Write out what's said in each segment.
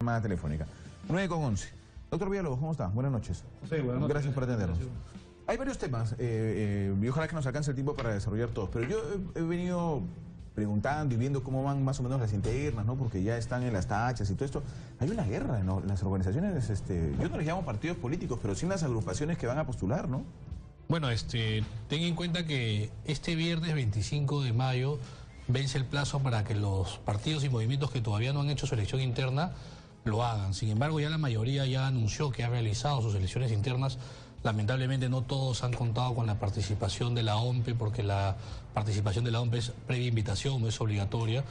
llamada telefónica. 9:11. Doctor Villalobos, ¿cómo está? Buenas noches. Sí, buenas noches. Gracias por atendernos. Hay varios temas y ojalá que nos alcance el tiempo para desarrollar todos, pero yo he venido preguntando y viendo cómo van más o menos las internas, ¿no? Porque ya están en las tachas y todo esto. Hay una guerra en las organizaciones, yo no les llamo partidos políticos, pero sí en las agrupaciones que van a postular, ¿no? Bueno, ten en cuenta que este viernes 25 de mayo vence el plazo para que los partidos y movimientos que todavía no han hecho su elección interna lo hagan. Sin embargo, ya la mayoría ya anunció que ha realizado sus elecciones internas. Lamentablemente no todos han contado con la participación de la OMPE, porque la participación de la OMPE es previa invitación, no es obligatoria.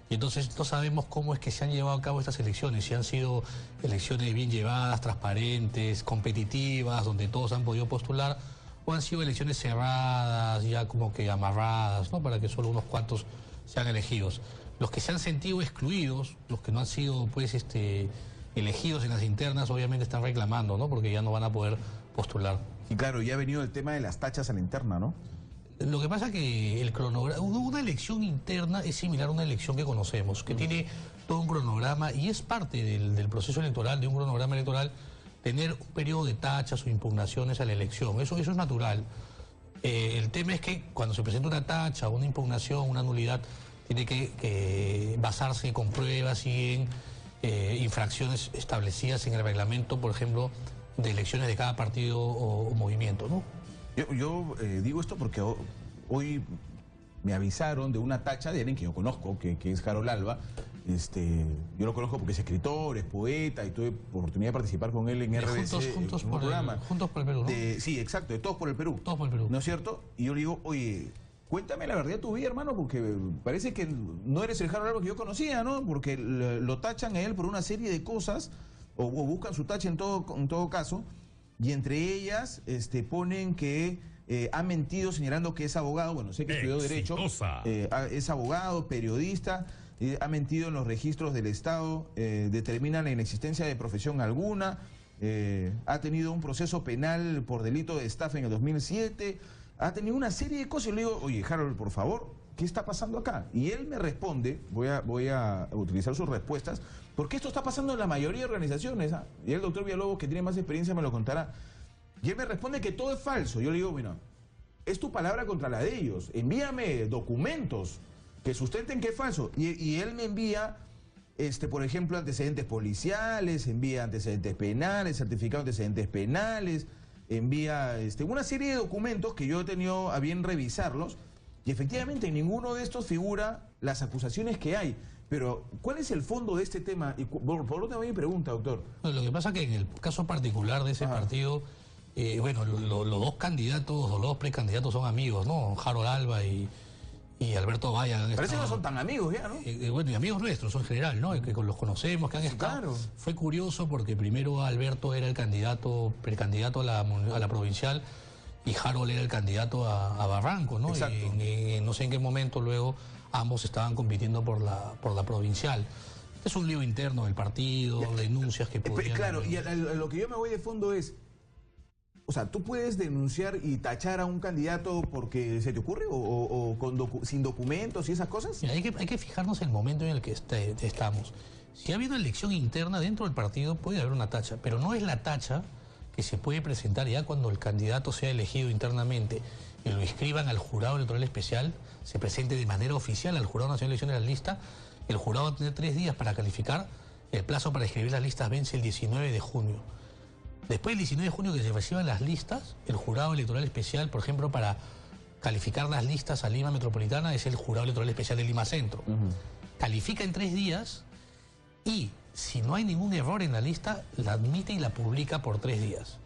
Y entonces no sabemos cómo es que se han llevado a cabo estas elecciones, si han sido elecciones bien llevadas, transparentes, competitivas, donde todos han podido postular, o han sido elecciones cerradas, ya como que amarradas, ¿no? Para que solo unos cuantos sean elegidos. Los que se han sentido excluidos, los que no han sido pues elegidos en las internas, obviamente están reclamando, ¿no? Porque ya no van a poder postular. Y claro, ya ha venido el tema de las tachas a la interna, ¿no? Lo que pasa es que el cronograma, una elección interna es similar a una elección que conocemos, que tiene todo un cronograma y es parte del proceso electoral, de un cronograma electoral, tener un periodo de tachas o impugnaciones a la elección. Eso es natural. El tema es que cuando se presenta una tacha, una impugnación, una nulidad, tiene que basarse con pruebas y en infracciones establecidas en el reglamento, por ejemplo, de elecciones de cada partido o movimiento, ¿no? Yo digo esto porque hoy me avisaron de una tacha de alguien que yo conozco, que es Harold Alba. Yo lo conozco porque es escritor, es poeta y tuve oportunidad de participar con él en RBC. Juntos por el Perú, ¿no? Sí, exacto, de Todos por el Perú. Todos por el Perú. ¿No es cierto? Y yo le digo, oye, cuéntame la verdad de tu vida, hermano, porque parece que no eres el Harold Alba que yo conocía, ¿no? Porque lo tachan a él por una serie de cosas, o buscan su tacha en todo caso, y entre ellas ponen que ha mentido señalando que es abogado. Bueno, sé que estudió Derecho, es abogado, periodista, ha mentido en los registros del Estado, determina la inexistencia de profesión alguna, ha tenido un proceso penal por delito de estafa en el 2007, ha tenido una serie de cosas. Y le digo, oye, Harold, por favor, ¿qué está pasando acá? Y él me responde, voy a utilizar sus respuestas, porque esto está pasando en la mayoría de organizaciones, ¿ah? Y el doctor Villalobos, que tiene más experiencia, me lo contará. Y él me responde que todo es falso. Yo le digo, bueno, es tu palabra contra la de ellos. Envíame documentos que sustenten que es falso. Y él me envía, por ejemplo, antecedentes policiales, envía antecedentes penales, certificado de antecedentes penales, envía una serie de documentos que yo he tenido a bien revisarlos. Y efectivamente en ninguno de estos figura las acusaciones que hay. Pero, ¿cuál es el fondo de este tema? Y por lo tanto, mi pregunta, doctor. Bueno, lo que pasa es que en el caso particular de ese partido, bueno, los dos candidatos o los dos precandidatos son amigos, ¿no? Harold Alba y Alberto Vaya. Parece que no son tan amigos ya, ¿no? Bueno, y amigos nuestros en general, ¿no? Que los conocemos, que han estado. Claro. Fue curioso porque primero Alberto era el precandidato a la provincial, y Harold era el candidato a Barranco, ¿no? Exacto. Y no sé en qué momento luego ambos estaban compitiendo por la provincial. Es un lío interno del partido, denuncias que podrían... Claro, y a lo que yo me voy de fondo es, o sea, ¿tú puedes denunciar y tachar a un candidato porque se te ocurre o sin documentos y esas cosas? Mira, hay que fijarnos en el momento en el que estamos. Si ha habido elección interna dentro del partido, puede haber una tacha, pero no es la tacha que se puede presentar ya cuando el candidato sea elegido internamente y lo inscriban al jurado electoral especial, se presente de manera oficial al Jurado Nacional de Elecciones de la lista. El jurado va a tener 3 días para calificar. El plazo para escribir las listas vence el 19 de junio. Después del 19 de junio que se reciban las listas, el jurado electoral especial, por ejemplo, para calificar las listas a Lima Metropolitana, es el Jurado Electoral Especial de Lima Centro. Califica en 3 días y, si no hay ningún error en la lista, la admite y la publica por 3 días.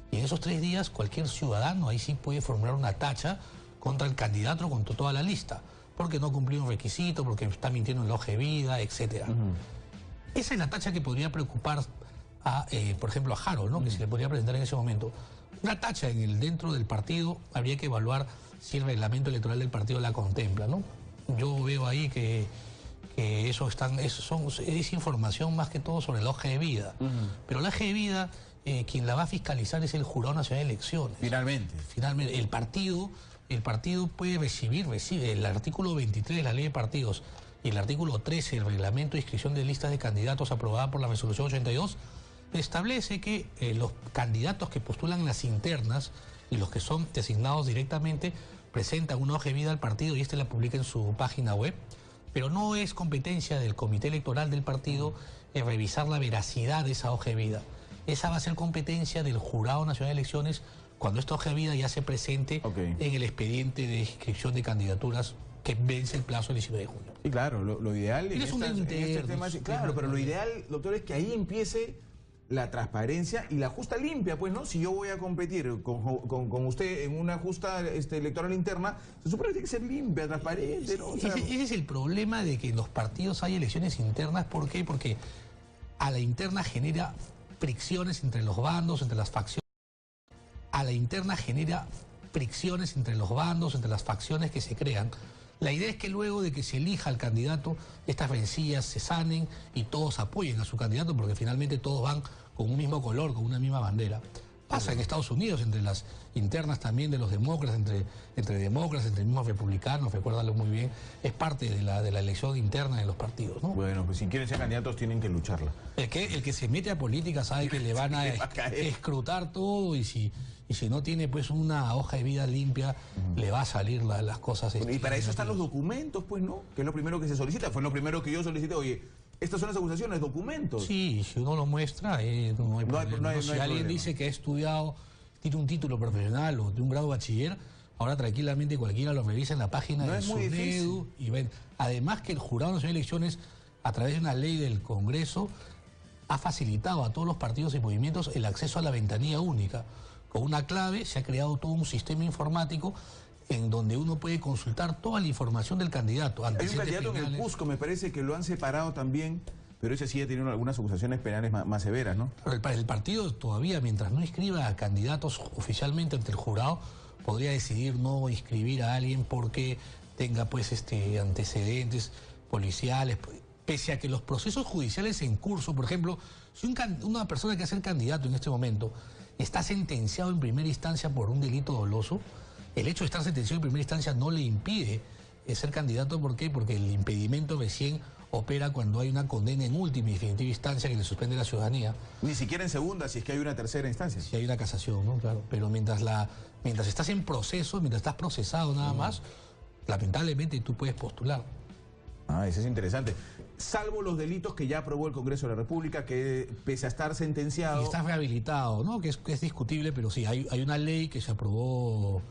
Y en esos 3 días, cualquier ciudadano ahí sí puede formular una tacha contra el candidato, contra toda la lista, porque no cumplió un requisito, porque está mintiendo en la hoja de vida, etc. Esa es la tacha que podría preocupar por ejemplo, a Harold, ¿no? Que se le podría presentar en ese momento. Una tacha dentro del partido, habría que evaluar si el reglamento electoral del partido la contempla, ¿no? Yo veo ahí que eso es información más que todo sobre la hoja de vida. Pero la hoja de vida, quien la va a fiscalizar es el Jurado Nacional de Elecciones. Finalmente. El partido puede recibe el artículo 23 de la Ley de Partidos. y el artículo 13 del reglamento de inscripción de listas de candidatos aprobada por la resolución 82 establece que los candidatos que postulan en las internas y los que son designados directamente presentan una hoja de vida al partido y este la publica en su página web, pero no es competencia del comité electoral del partido revisar la veracidad de esa hoja de vida. Esa va a ser competencia del Jurado Nacional de Elecciones cuando esta hoja de vida ya se presente en el expediente de inscripción de candidaturas que vence el plazo el 19 de junio. Y claro, lo ideal en este tema, claro, pero lo ideal, doctor, es que ahí empiece la transparencia y la justa limpia, pues, ¿no? Si yo voy a competir con usted en una justa electoral interna, se supone que tiene que ser limpia, transparente, ¿no? O sea, ese es el problema de que en los partidos hay elecciones internas. ¿Por qué? Porque a la interna genera fricciones entre los bandos, entre las facciones. A la interna genera fricciones entre los bandos, entre las facciones que se crean. La idea es que luego de que se elija al candidato, estas rencillas se sanen y todos apoyen a su candidato porque finalmente todos van con un mismo color, con una misma bandera. Pasa en Estados Unidos, entre las internas también de los demócratas, entre demócratas, entre mismos republicanos, recuérdalo muy bien, es parte de la elección interna de los partidos, ¿no? Bueno, pues si quieren ser candidatos tienen que lucharla. El que se mete a política sabe que le van a escrutar todo y si no tiene pues una hoja de vida limpia, le va a salir las cosas. Y para eso están los documentos, pues, ¿no? Que es lo primero que se solicita. Fue lo primero que yo solicité. Oye, estas son las acusaciones, documentos. Sí, si uno lo muestra, no hay problema. Si alguien dice que ha estudiado, tiene un título profesional o de un grado bachiller, ahora tranquilamente cualquiera lo revisa en la página de SUNEDU y ven. Además que el Jurado Nacional de Elecciones, a través de una ley del Congreso, ha facilitado a todos los partidos y movimientos el acceso a la ventanilla única. Con una clave se ha creado todo un sistema informático en donde uno puede consultar toda la información del candidato. Hay un candidato en el Cusco, me parece que lo han separado también, pero ese sí ha tenido algunas acusaciones penales más severas, ¿no? El partido todavía, mientras no inscriba a candidatos oficialmente ante el jurado, podría decidir no inscribir a alguien porque tenga pues antecedentes policiales, pese a que los procesos judiciales en curso, por ejemplo, si una persona que va a ser candidato en este momento está sentenciado en primera instancia por un delito doloso, el hecho de estar sentenciado en primera instancia no le impide ser candidato. ¿Por qué? Porque el impedimento recién opera cuando hay una condena en última y definitiva instancia que le suspende la ciudadanía. Ni siquiera en segunda, si es que hay una tercera instancia. Si hay una casación, ¿no? Claro. Pero mientras estás en proceso, mientras estás procesado nada más, lamentablemente tú puedes postular. Ah, eso es interesante. Salvo los delitos que ya aprobó el Congreso de la República, que pese a estar sentenciado... Y estás rehabilitado, ¿no? Que es discutible, pero sí, hay una ley que se aprobó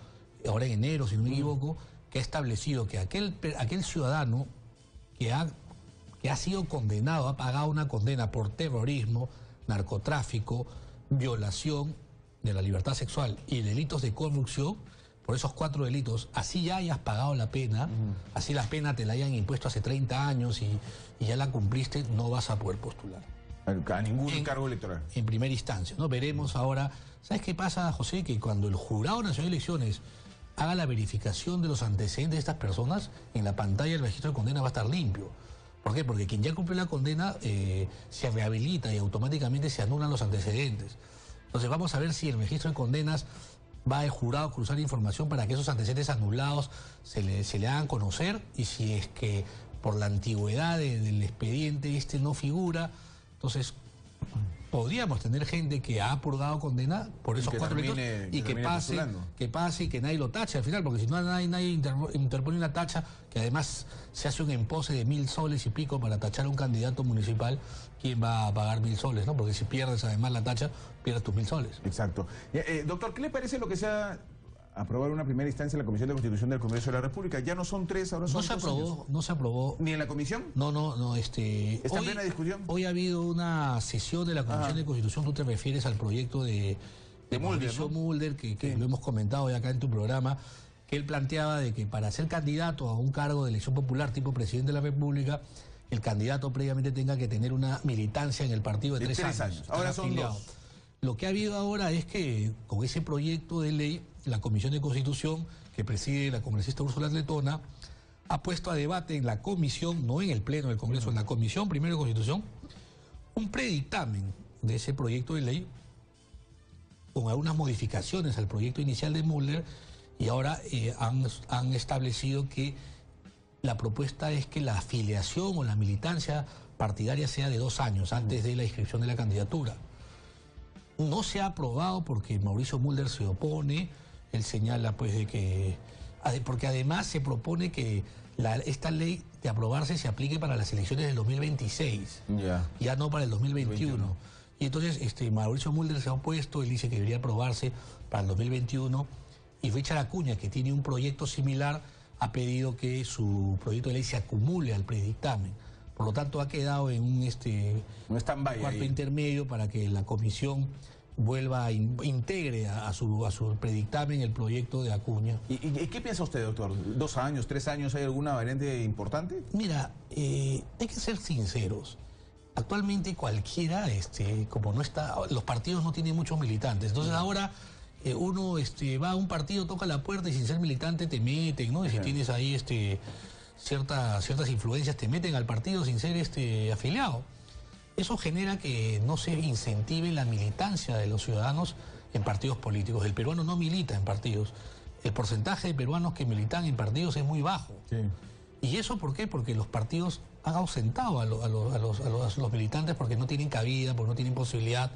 ahora en enero, si no me equivoco, que ha establecido que aquel ciudadano que ha sido condenado, ha pagado una condena por terrorismo, narcotráfico, violación de la libertad sexual y delitos de corrupción, por esos 4 delitos, así ya hayas pagado la pena, así la pena te la hayan impuesto hace 30 años y ya la cumpliste, no vas a poder postular. A ningún cargo electoral. En primera instancia, ¿no? Veremos ahora. ¿Sabes qué pasa, José? Que cuando el Jurado Nacional de Elecciones haga la verificación de los antecedentes de estas personas, en la pantalla el registro de condena va a estar limpio. ¿Por qué? Porque quien ya cumple la condena se rehabilita y automáticamente se anulan los antecedentes. Entonces vamos a ver si el registro de condenas va el jurado a cruzar información para que esos antecedentes anulados se le hagan conocer, y si es que por la antigüedad del expediente no figura, entonces podríamos tener gente que ha purgado condena por esos 4 delitos y que pase y que nadie lo tache al final, porque si no nadie interpone una tacha, que además se hace un empose de 1.000 soles y pico para tachar a un candidato municipal. ¿Quién va a pagar 1.000 soles, no? Porque si pierdes además la tacha, pierdes tus 1.000 soles. Exacto. Doctor, ¿qué le parece lo que sea aprobar una primera instancia en la Comisión de Constitución del Congreso de la República? Ya no son 3, ahora son 2 años. No se aprobó. ¿Ni en la comisión? No. ¿Está en plena discusión? Hoy ha habido una sesión de la Comisión de Constitución. Tú te refieres al proyecto de Mauricio Mulder, que lo hemos comentado ya acá en tu programa, que él planteaba de que para ser candidato a un cargo de elección popular tipo presidente de la República, el candidato previamente tenga que tener una militancia en el partido de 3 años. Ahora son 2. Lo que ha habido ahora es que con ese proyecto de ley, la Comisión de Constitución, que preside la congresista Úrsula Letona, ha puesto a debate en la comisión, no en el pleno del Congreso, en la Comisión Primero de Constitución, un predictamen de ese proyecto de ley con algunas modificaciones al proyecto inicial de Mulder, y ahora han establecido que la propuesta es que la afiliación o la militancia partidaria sea de 2 años antes de la inscripción de la candidatura. No se ha aprobado porque Mauricio Mulder se opone. Él señala pues de que... Porque además se propone que esta ley de aprobarse se aplique para las elecciones del 2026. Ya no para el 2021. Y entonces Mauricio Mulder se ha opuesto. Él dice que debería aprobarse para el 2021. Y Richard Acuña, que tiene un proyecto similar, ha pedido que su proyecto de ley se acumule al predictamen. Por lo tanto, ha quedado en un cuarto intermedio para que la comisión vuelva, integre a su predictamen el proyecto de Acuña. ¿Y qué piensa usted, doctor? ¿2 años, 3 años? ¿Hay alguna variante importante? Mira, hay que ser sinceros. Actualmente cualquiera, como no está, los partidos no tienen muchos militantes. Entonces ahora uno va a un partido, toca la puerta y sin ser militante te meten, ¿no? Y si tienes ahí ciertas influencias te meten al partido sin ser afiliado. Eso genera que no se incentive la militancia de los ciudadanos en partidos políticos. El peruano no milita en partidos. El porcentaje de peruanos que militan en partidos es muy bajo. Sí. ¿Y eso por qué? Porque los partidos han ausentado a los militantes porque no tienen cabida, porque no tienen posibilidad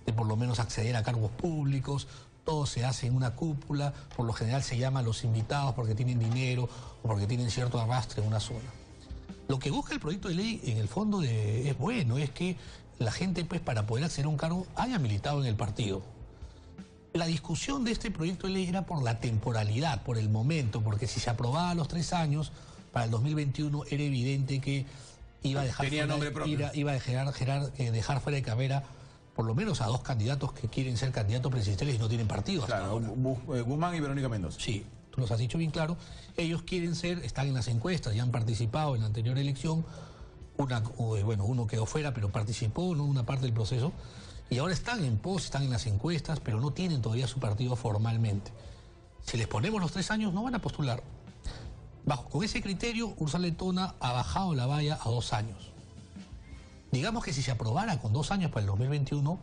de por lo menos acceder a cargos públicos. Todo se hace en una cúpula, por lo general se llama a los invitados porque tienen dinero o porque tienen cierto arrastre en una zona. Lo que busca el proyecto de ley, en el fondo, es bueno, es que la gente, pues, para poder acceder a un cargo, haya militado en el partido. La discusión de este proyecto de ley era por la temporalidad, por el momento, porque si se aprobaba a los 3 años, para el 2021 era evidente que iba a dejar, dejar fuera de carrera por lo menos a 2 candidatos que quieren ser candidatos presidenciales y no tienen partido. Claro, Guzmán y Verónica Mendoza. Sí, tú los has dicho bien claro. Ellos quieren están en las encuestas, ya han participado en la anterior elección. Uno quedó fuera, pero participó en una parte del proceso. Y ahora están en pos, están en las encuestas, pero no tienen todavía su partido formalmente. Si les ponemos los 3 años, no van a postular. Con ese criterio, Ursula Letona ha bajado la valla a 2 años. Digamos que si se aprobara con 2 años para el 2021,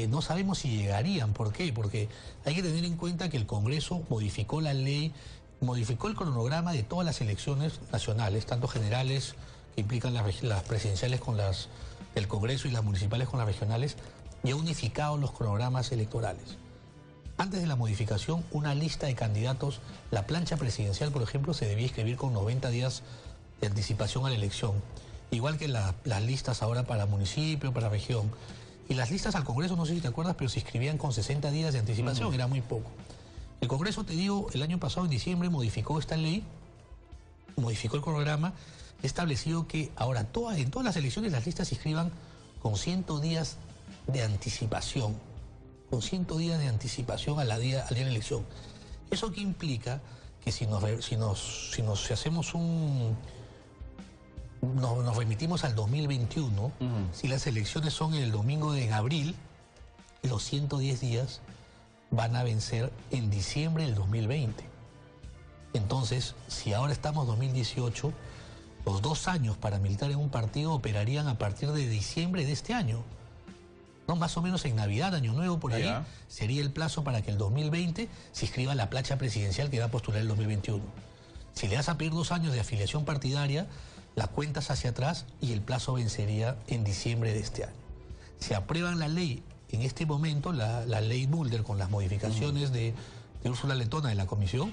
no sabemos si llegarían. ¿Por qué? Porque hay que tener en cuenta que el Congreso modificó la ley, modificó el cronograma de todas las elecciones nacionales, tanto generales, que implican las presidenciales con las del Congreso y las municipales con las regionales, y ha unificado los cronogramas electorales. Antes de la modificación, una lista de candidatos, la plancha presidencial, por ejemplo, se debía inscribir con 90 días de anticipación a la elección. Igual que las listas ahora para municipio, para región. Y las listas al Congreso, no sé si te acuerdas, pero se inscribían con 60 días de anticipación, era muy poco. El Congreso, te digo, el año pasado, en diciembre, modificó esta ley, modificó el cronograma, estableció que ahora en todas las elecciones las listas se inscriban con 100 días de anticipación. Con 100 días de anticipación al día de la elección. ¿Eso qué implica? Que si nos remitimos al 2021, si las elecciones son el domingo de abril, los 110 días van a vencer en diciembre del 2020. Entonces, si ahora estamos en 2018, los 2 años para militar en un partido operarían a partir de diciembre de este año. ¿No? Más o menos en Navidad, Año Nuevo, por ahí, sería el plazo para que el 2020 se inscriba la plancha presidencial que va a postular el 2021. Si le das a pedir 2 años de afiliación partidaria, la cuentas hacia atrás y el plazo vencería en diciembre de este año. Si aprueban la ley en este momento, la ley Mulder con las modificaciones de Ursula Letona de la comisión,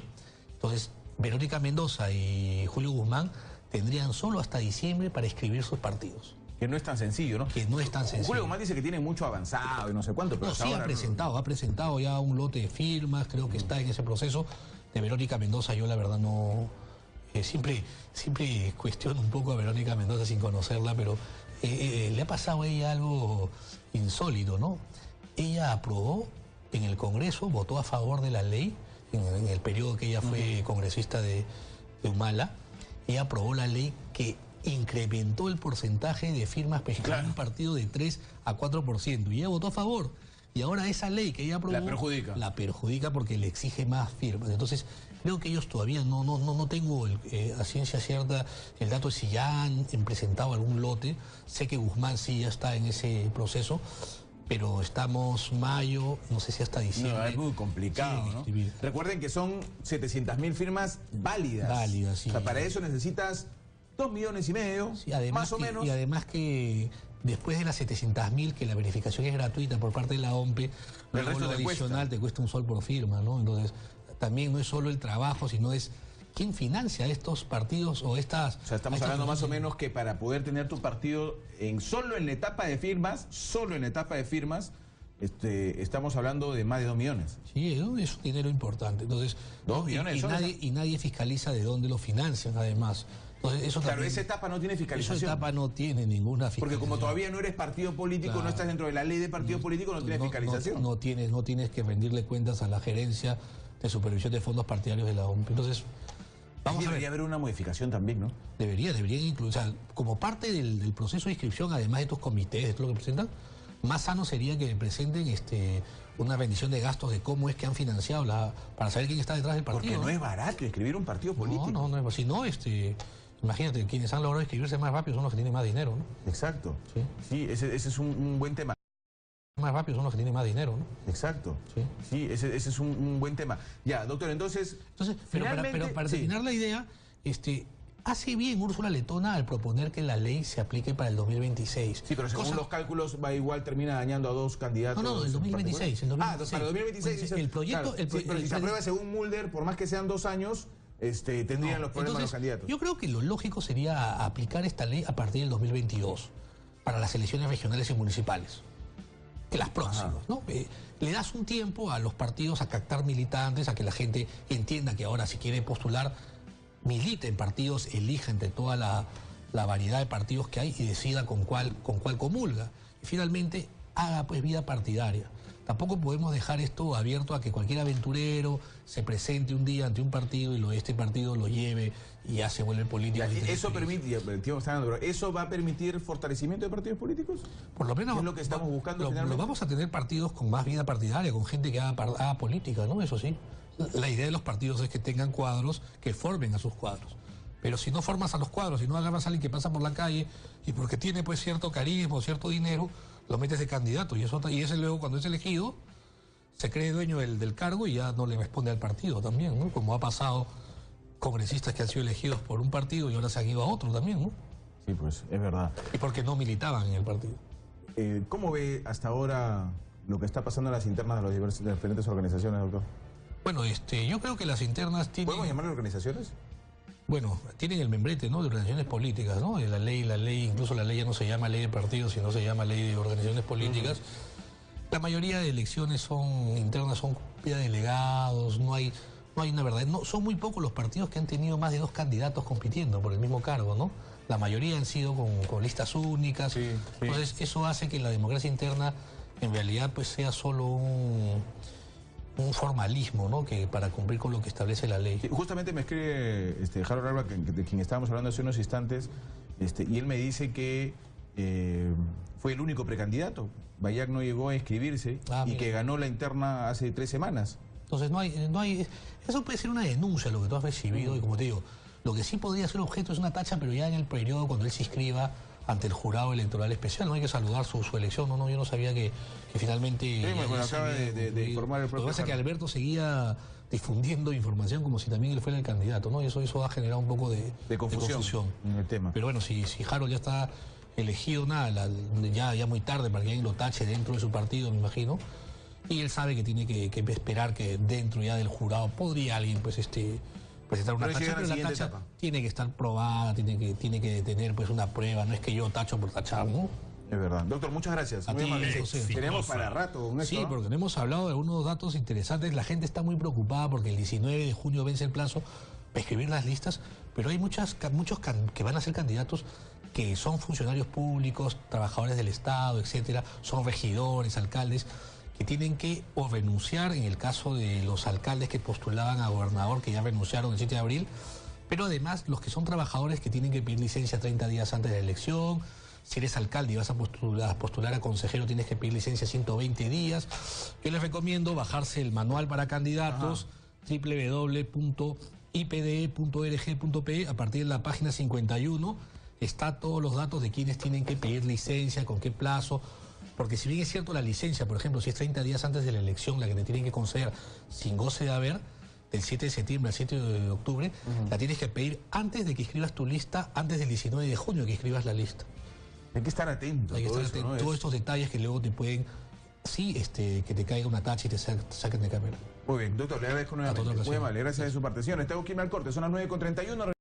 entonces Verónica Mendoza y Julio Guzmán tendrían solo hasta diciembre para inscribir sus partidos. Que no es tan sencillo, ¿no? Que no es tan sencillo. Julio Guzmán dice que tiene mucho avanzado y no sé cuánto, pero no, sí, ha presentado ya un lote de firmas, creo que está en ese proceso. De Verónica Mendoza, yo la verdad no... siempre cuestiono un poco a Verónica Mendoza sin conocerla, pero le ha pasado a ella algo insólito, ¿no? Ella aprobó en el Congreso, votó a favor de la ley, en el periodo que ella fue congresista de Humala, ella aprobó la ley que incrementó el porcentaje de firmas en un partido de 3 a 4%, y ella votó a favor. Y ahora esa ley que ella aprobó... La perjudica porque le exige más firmas. Entonces, creo que ellos todavía no tengo a ciencia cierta el dato de si ya han presentado algún lote. Sé que Guzmán sí ya está en ese proceso, pero estamos mayo, no sé si hasta diciembre. No, es muy complicado, ¿no? Recuerden que son 700.000 firmas válidas. Válidas, sí. O sea, para eso necesitas 2,5 millones, sí, más o menos. Y además que después de las 700.000, que la verificación es gratuita por parte de la OMPE, el resto lo adicional te cuesta un sol por firma, ¿no? Entonces, también no es solo el trabajo, sino es quién financia estos partidos o estas... O sea, estamos hablando más o menos que para poder tener tu partido solo en la etapa de firmas, estamos hablando de más de 2 millones. Sí, es un dinero importante. Entonces, 2 millones y nadie fiscaliza de dónde lo financian, además. Entonces, eso claro, también, esa etapa no tiene fiscalización. Esa etapa no tiene ninguna fiscalización. Porque como todavía no eres partido político, claro, no estás dentro de la ley de partidos políticos, no tienes fiscalización. No tienes que rendirle cuentas a la gerencia de supervisión de fondos partidarios de la OMP. Entonces, debería haber una modificación también, ¿no? Debería incluir, o sea, como parte del proceso de inscripción, además de estos comités, de todo lo que presentan, más sano sería que presenten una rendición de gastos de cómo es que han financiado para saber quién está detrás del partido. Porque no es barato escribir un partido político. No es, si no, imagínate, quienes han logrado escribirse más rápido son los que tienen más dinero, ¿no? Exacto. Sí, ese es un buen tema. Más rápido son los que tienen más dinero, ¿no? Exacto. Sí, ese es un buen tema. Ya, doctor, entonces pero para terminar la idea, hace bien Úrsula Letona al proponer que la ley se aplique para el 2026. Sí, pero según los cálculos igual termina dañando a 2 candidatos. No, el 2026. Para el 2026. El proyecto... Claro, pero si se aprueba según Mulder, por más que sean 2 años... tendrían los problemas los candidatos. Yo creo que lo lógico sería aplicar esta ley a partir del 2022 para las elecciones regionales y municipales. Que las próximas, ¿no? Le das un tiempo a los partidos a captar militantes, a que la gente entienda que ahora si quiere postular, milite en partidos, elija entre toda la variedad de partidos que hay y decida con cuál comulga. Y finalmente haga pues vida partidaria. Tampoco podemos dejar esto abierto a que cualquier aventurero se presente un día ante un partido y este partido lo lleve y ya se vuelve político. ¿Eso permite, eso va a permitir fortalecimiento de partidos políticos? Por lo menos es lo que estamos buscando finalmente. Vamos a tener partidos con más vida partidaria, con gente que haga política, ¿no? Eso sí. La idea de los partidos es que tengan cuadros, que formen a sus cuadros. Pero si no formas a los cuadros, si no agarras a alguien que pasa por la calle y porque tiene pues cierto carisma o cierto dinero, lo metes de candidato y ese luego cuando es elegido se cree dueño del cargo y ya no le responde al partido también, ¿no? Como ha pasado congresistas que han sido elegidos por un partido y ahora se han ido a otro también, ¿no? Sí, pues es verdad. Y porque no militaban en el partido. ¿Cómo ve hasta ahora lo que está pasando en las internas de las diferentes organizaciones, doctor? Bueno, yo creo que las internas tienen... ¿Podemos llamarle organizaciones? Bueno, tienen el membrete, ¿no?, de organizaciones políticas, ¿no? La ley, incluso la ley ya no se llama ley de partidos, sino se llama ley de organizaciones políticas. La mayoría de elecciones internas son vía delegados, no hay una verdad. Son muy pocos los partidos que han tenido más de 2 candidatos compitiendo por el mismo cargo, ¿no? La mayoría han sido con listas únicas. Entonces, eso hace que la democracia interna en realidad pues sea solo un formalismo, ¿no?, que para cumplir con lo que establece la ley. Sí, justamente me escribe Harold Alba, de quien estábamos hablando hace unos instantes, y él me dice que fue el único precandidato. Bayac no llegó a inscribirse y que ganó la interna hace 3 semanas. Entonces no hay eso puede ser una denuncia lo que tú has recibido y como te digo, lo que sí podría ser objeto es una tacha, pero ya en el periodo cuando él se inscriba ante el jurado electoral especial. No hay que saludar su elección. No, yo no sabía que finalmente... Sí, bueno, acaba de informar el propio... Lo que pasa es que Alberto seguía difundiendo información como si también él fuera el candidato, ¿no? Y eso ha generado un poco de confusión en el tema. Pero bueno, si Harold ya está elegido, ya muy tarde para que alguien lo tache dentro de su partido, me imagino. Y él sabe que tiene que esperar que dentro ya del jurado podría alguien pues presentar una tacha, pero la tacha tiene que estar probada, tiene que tener pues una prueba, no es que yo tacho por tachar, ¿no? Es verdad. Doctor, muchas gracias. A ti, tenemos para rato con esto. Sí, porque hemos hablado de algunos datos interesantes. La gente está muy preocupada porque el 19 de junio vence el plazo para escribir las listas, pero hay muchos que van a ser candidatos que son funcionarios públicos, trabajadores del Estado, etcétera, son regidores, alcaldes, que tienen que o renunciar, en el caso de los alcaldes que postulaban a gobernador, que ya renunciaron el 7 de abril, pero además los que son trabajadores que tienen que pedir licencia 30 días antes de la elección. Si eres alcalde y vas a postular a consejero, tienes que pedir licencia 120 días. Yo les recomiendo bajarse el manual para candidatos, www.ipde.org.pe. A partir de la página 51 está todos los datos de quienes tienen que pedir licencia, con qué plazo. Porque si bien es cierto la licencia, por ejemplo, si es 30 días antes de la elección la que te tienen que conceder sin goce de haber, del 7 de septiembre al 7 de octubre, la tienes que pedir antes de que inscribas tu lista, antes del 19 de junio que inscribas la lista. Hay que estar atento. Hay que estar atento ¿no? a todos estos detalles que luego te pueden, sí, que te caiga una tacha y te saquen de cámara. Muy bien, doctor, le agradezco nuevamente. Muy amable, gracias de su parte. Señores, tengo que irme al corte, son las 9:31.